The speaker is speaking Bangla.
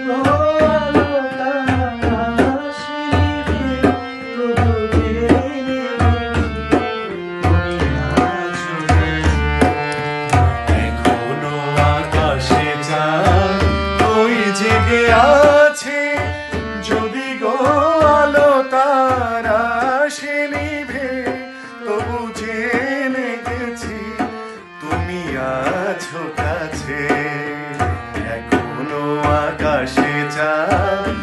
গো আলো তারা সে নিভে, তবু জেনে তুমি আছো এখনো আকাশে চাঁদ ওই জেগে আছে, যদি গো আলো তারা সে নিভে, তবু জেনে গেছি তুমি আছো কাছে। এখনো আকাশে চাঁদ